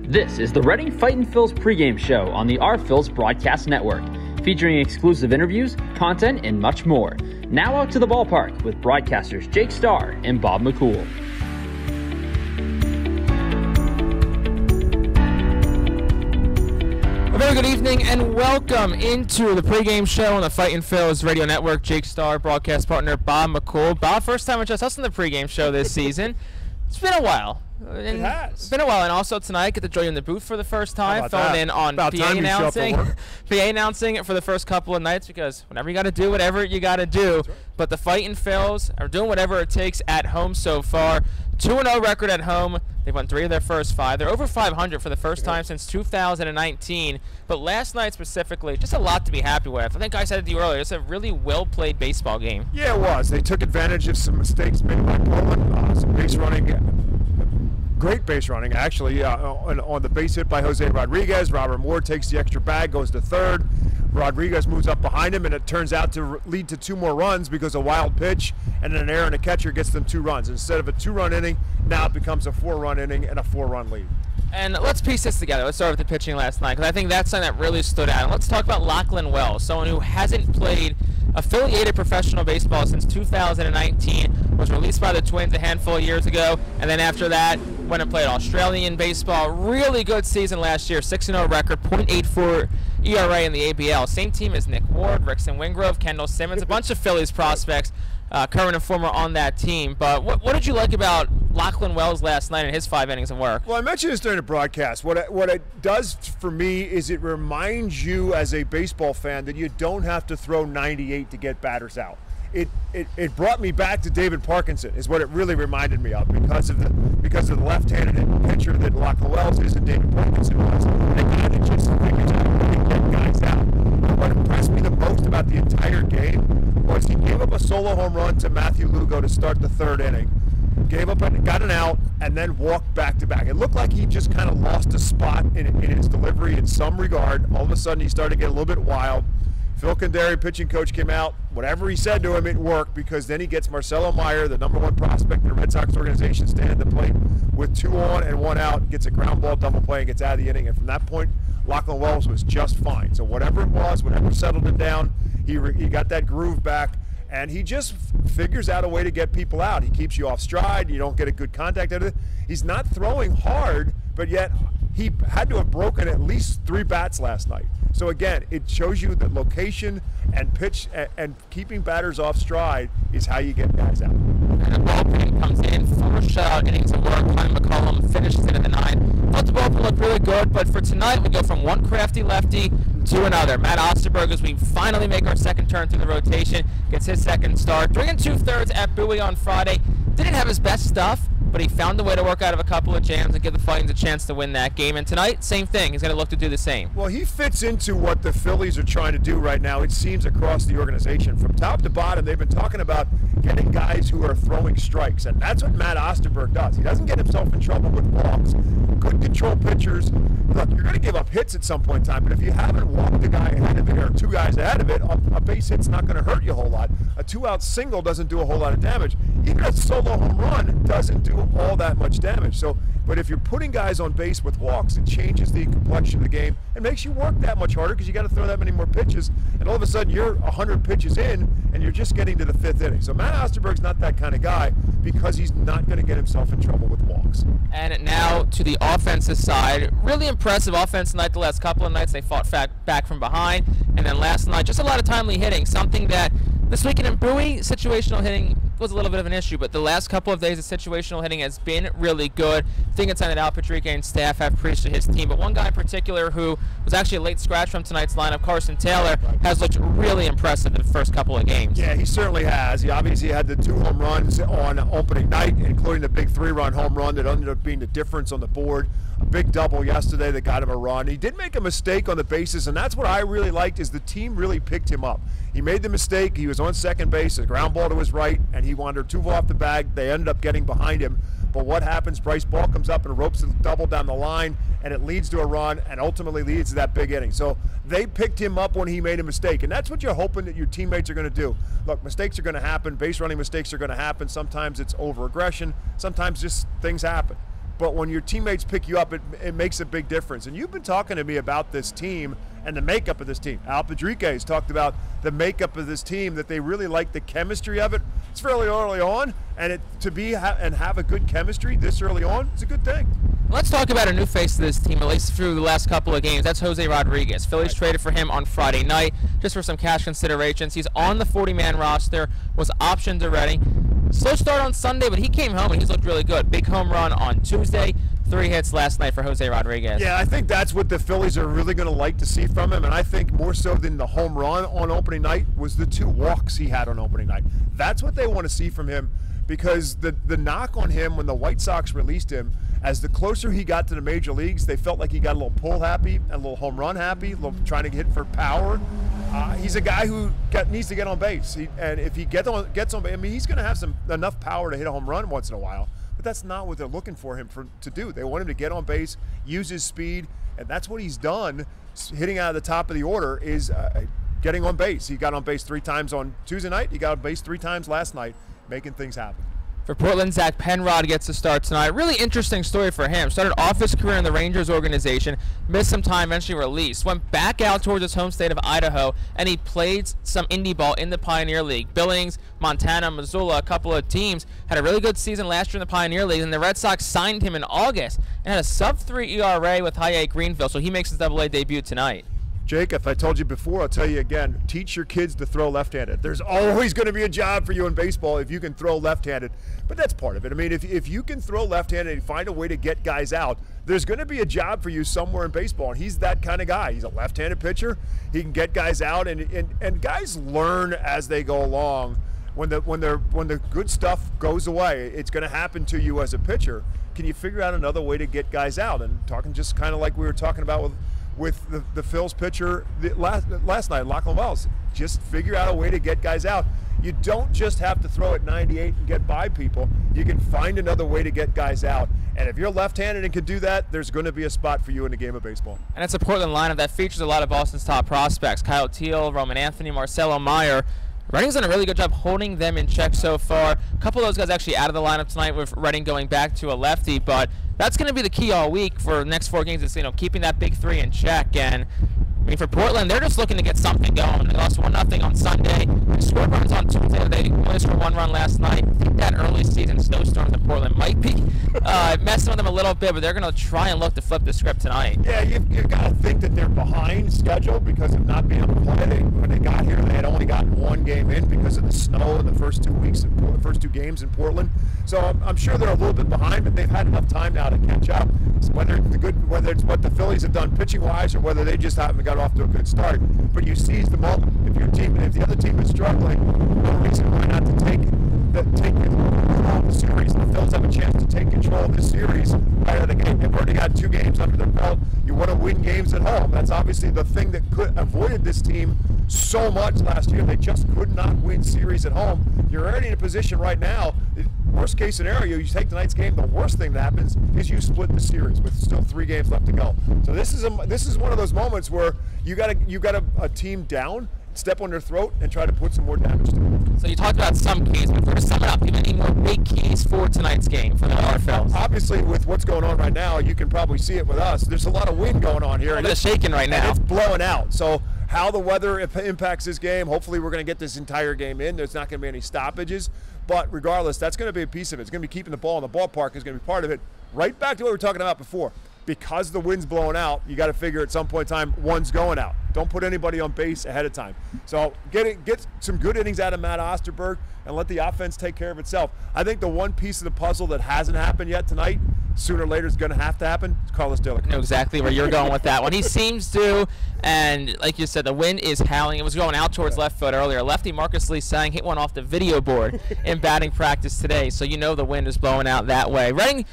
This is the Reading Fightin Phils pregame show on the Our Phils Broadcast Network, featuring exclusive interviews, content, and much more. Now out to the ballpark with broadcasters Jake Starr and Bob McCool. A very good evening and welcome into the pregame show on the Fightin Phils radio network. Jake Starr, broadcast partner Bob McCool. Bob, first time with just us on the pregame show this season. It's been a while. It has. It's been a while, and also tonight, get to join you in the booth for the first time, filling in on PA announcing for the first couple of nights, because whenever you got to do whatever you got to do. Right. But the Fightin Phils are doing whatever it takes at home so far. 2-0 record at home. They've won 3 of their first 5. They're over 500 for the first time since 2019. But last night specifically, just a lot to be happy with. I think I said it to you earlier. It's a really well-played baseball game. Yeah, it was. They took advantage of some mistakes made by Poland, some base running. Great base running, actually, on the base hit by Jose Rodriguez. Robert Moore takes the extra bag, goes to third. Rodriguez moves up behind him, and it turns out to lead to 2 more runs because a wild pitch and an error and a catcher gets them 2 runs. Instead of a 2-run inning, now it becomes a 4-run inning and a 4-run lead. And let's piece this together. Let's start with the pitching last night, because I think that's something that really stood out. And let's talk about Lachlan Wells, someone who hasn't played affiliated professional baseball since 2019, was released by the Twins a handful of years ago, and then after that went and played Australian baseball. Really good season last year, 6-0 record, .84 ERA in the ABL. Same team as Nick Ward, Rickson Wingrove, Kendall Simmons, a bunch of Phillies prospects, current and former on that team. But what did you like about Lachlan Wells last night in his 5 innings of work? Well, I mentioned this during the broadcast. What it does for me is it reminds you as a baseball fan that you don't have to throw 98 to get batters out. It brought me back to David Parkinson, is what it really reminded me of, because of the left-handed pitcher that Lachlan Wells is and David Parkinson was. And a guy that just figures out how to get guys out. What impressed me the most about the entire game was he gave up a solo home run to Matthew Lugo to start the 3rd inning. Got an out, and then walked back to back. It looked like he just kind of lost a spot in his delivery in some regard. All of a sudden, he started to get a little bit wild. Phil Condary, pitching coach, came out. Whatever he said to him, it worked, because then he gets Marcelo Meyer, the #1 prospect in the Red Sox organization, standing at the plate with 2 on and 1 out, gets a ground ball double play, and gets out of the inning. And from that point, Lachlan Wells was just fine. So whatever it was, whatever settled it down, he got that groove back. And he just figures out a way to get people out. He keeps you off stride. You don't get a good contact out of it. He's not throwing hard, but yet he had to have broken at least 3 bats last night. So again, it shows you that location and pitch and keeping batters off stride is how you get guys out. And the bullpen comes in, 4 shutout innings of work. Ryan McCollum finishes it in the 9th. Thought the bullpen looked really good, but for tonight we go from one crafty lefty to another. Matt Osterberg, as we finally make our second turn through the rotation, gets his second start. 3 2/3 at Bowie on Friday. Didn't have his best stuff, but he found a way to work out of a couple of jams and give the Fightins a chance to win that game. And tonight, same thing. He's going to look to do the same. Well, he fits into what the Phillies are trying to do right now, it seems, across the organization. From top to bottom, they've been talking about getting guys who are throwing strikes, and that's what Matt Osterberg does. He doesn't get himself in trouble with walks. Good control pitchers. Look, you're going to give up hits at some point in time, but if you haven't walked the guy ahead of it or 2 guys ahead of it, a base hit's not going to hurt you a whole lot. A 2-out single doesn't do a whole lot of damage. Even a solo home run doesn't do all that much damage. So, but if you're putting guys on base with walks, it changes the complexion of the game and makes you work that much harder, because you got to throw that many more pitches. And all of a sudden, you're 100 pitches in, and you're just getting to the 5th inning. So Matt Osterberg's not that kind of guy, because he's not going to get himself in trouble with walks. And now to the offensive side. Really impressive offense tonight. The last couple of nights they fought back from behind. And then last night, just a lot of timely hitting. Something that this weekend in Bowie, situational hitting was a little bit of an issue, but the last couple of days of situational hitting has been really good. I think it's something that Al Patrique and staff have preached to his team. But one guy in particular who was actually a late scratch from tonight's lineup, Carson Taylor, has looked really impressive in the first couple of games. Yeah, he certainly has. He obviously had the 2 home runs on opening night, including the big 3-run home run that ended up being the difference on the board. A big double yesterday that got him a run. He did make a mistake on the bases, and that's what I really liked, is the team really picked him up. He made the mistake. He was on second base, a ground ball to his right, and he wandered 2 off the bag. They ended up getting behind him. But what happens? Bryce Ball comes up and ropes the double down the line, and it leads to a run and ultimately leads to that big inning. So they picked him up when he made a mistake, and that's what you're hoping that your teammates are going to do. Look, mistakes are going to happen. Base running mistakes are going to happen. Sometimes it's over-aggression. Sometimes just things happen. but when your teammates pick you up, it makes a big difference. And you've been talking to me about this team and the makeup of this team. Al Padrique has talked about the makeup of this team, that they really like the chemistry of it. It's fairly early on, and have a good chemistry this early on, it's a good thing. Let's talk about a new face to this team, at least through the last couple of games. That's Jose Rodriguez. Phillies traded for him on Friday night just for some cash considerations. He's on the 40-man roster, was optioned already. Slow start on Sunday, but he came home and he's looked really good. Big home run on Tuesday. 3 hits last night for Jose Rodriguez. Yeah, I think that's what the Phillies are really going to like to see from him, and I think more so than the home run on opening night was the 2 walks he had on opening night. That's what they want to see from him, because the knock on him when the White Sox released him, as the closer he got to the major leagues, they felt like he got a little pull happy, and a little home run happy, a little trying to hit for power. He's a guy who needs to get on base, and if he gets on base, I mean, he's going to have enough power to hit a home run once in a while. But that's not what they're looking for him to do. They want him to get on base, use his speed, and that's what he's done. Hitting out of the top of the order is getting on base. He got on base 3 times on Tuesday night. He got on base 3 times last night, making things happen. For Portland, Zach Penrod gets the start tonight. Really interesting story for him. Started off his career in the Rangers organization, missed some time, eventually released. Went back out towards his home state of Idaho, and he played some indie ball in the Pioneer League. Billings, Montana, Missoula, a couple of teams. Had a really good season last year in the Pioneer League, and the Red Sox signed him in August and had a sub-3 ERA with High A Greenville, so he makes his AA debut tonight. Jake, if I told you before, I'll tell you again. Teach your kids to throw left-handed. There's always going to be a job for you in baseball if you can throw left-handed, but that's part of it. I mean, if you can throw left-handed and find a way to get guys out, there's going to be a job for you somewhere in baseball, and he's that kind of guy. He's a left-handed pitcher. He can get guys out, and guys learn as they go along. When the good stuff goes away, it's going to happen to you as a pitcher. Can you figure out another way to get guys out? And talking just kind of like we were talking about with the Phil's pitcher last night, Lachlan Wells. Just figure out a way to get guys out. You don't just have to throw at 98 and get by people. You can find another way to get guys out. And if you're left-handed and can do that, there's going to be a spot for you in the game of baseball. And it's a Portland lineup that features a lot of Boston's top prospects. Kyle Teal, Roman Anthony, Marcelo Meyer. Redding's done a really good job holding them in check so far. A couple of those guys actually out of the lineup tonight, with Redding going back to a lefty, but that's going to be the key all week for the next 4 games, is keeping that big 3 in check. And I mean, for Portland, they're just looking to get something going. They lost 1-0 on Sunday. They scored runs on Tuesday. They only scored 1 run last night. I think that early season snowstorms in Portland might be messing with them a little bit, but they're going to try and look to flip the script tonight. Yeah, you've got to think that they're behind schedule because of not being able to play. When they got here, they had only gotten 1 game in because of the snow in the first 2 weeks, first 2 games in Portland. So I'm sure they're a little bit behind, but they've had enough time now to catch up. So whether it's what the Phillies have done pitching-wise or whether they just haven't got off to a good start, but you seize the moment. If the other team is struggling, no reason why not to take control of the series. The Phillies have a chance to take control of this series right out of the gate. They've already got 2 games under their belt. You want to win games at home. That's obviously the thing that could avoided this team so much last year. They just could not win series at home. You're already in a position right now. Worst case scenario, you take tonight's game. The worst thing that happens is you split the series with still 3 games left to go. So this is one of those moments where you got a team down, step on their throat, and try to put some more damage to them. So you talked about some keys, but if we're to sum it up, do you have any more big keys for tonight's game for the RFLs? Obviously, with what's going on right now, you can probably see it with us. There's a lot of wind going on here. It's shaking right now. It's blowing out. So how the weather impacts this game, hopefully we're going to get this entire game in. There's not going to be any stoppages. But regardless, that's going to be a piece of it. It's going to be keeping the ball in the ballpark is going to be part of it. Right back to what we were talking about before. Because the wind's blowing out, you got to figure at some point in time, one's going out. Don't put anybody on base ahead of time. So get some good innings out of Matt Osterberg and let the offense take care of itself. I think the one piece of the puzzle that hasn't happened yet tonight, sooner or later is going to have to happen, is Carlos De La Cruz. I know exactly where you're going with that one. He seems to, and like you said, the wind is howling. It was going out towards left foot earlier. Lefty Marcus Lee Sang hit one off the video board in batting practice today, so you know the wind is blowing out that way. Redding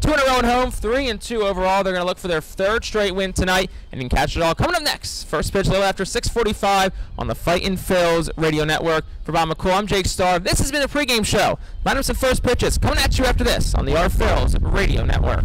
2 in a row at home, 3-2 overall. They're going to look for their 3rd straight win tonight, and you can catch it all coming up next. First pitch a little after 6:45 on the Fightin Phil's radio network. For Bob McCool, I'm Jake Starr. This has been a pregame show. Line up some first pitches coming at you after this on the Phil's radio network.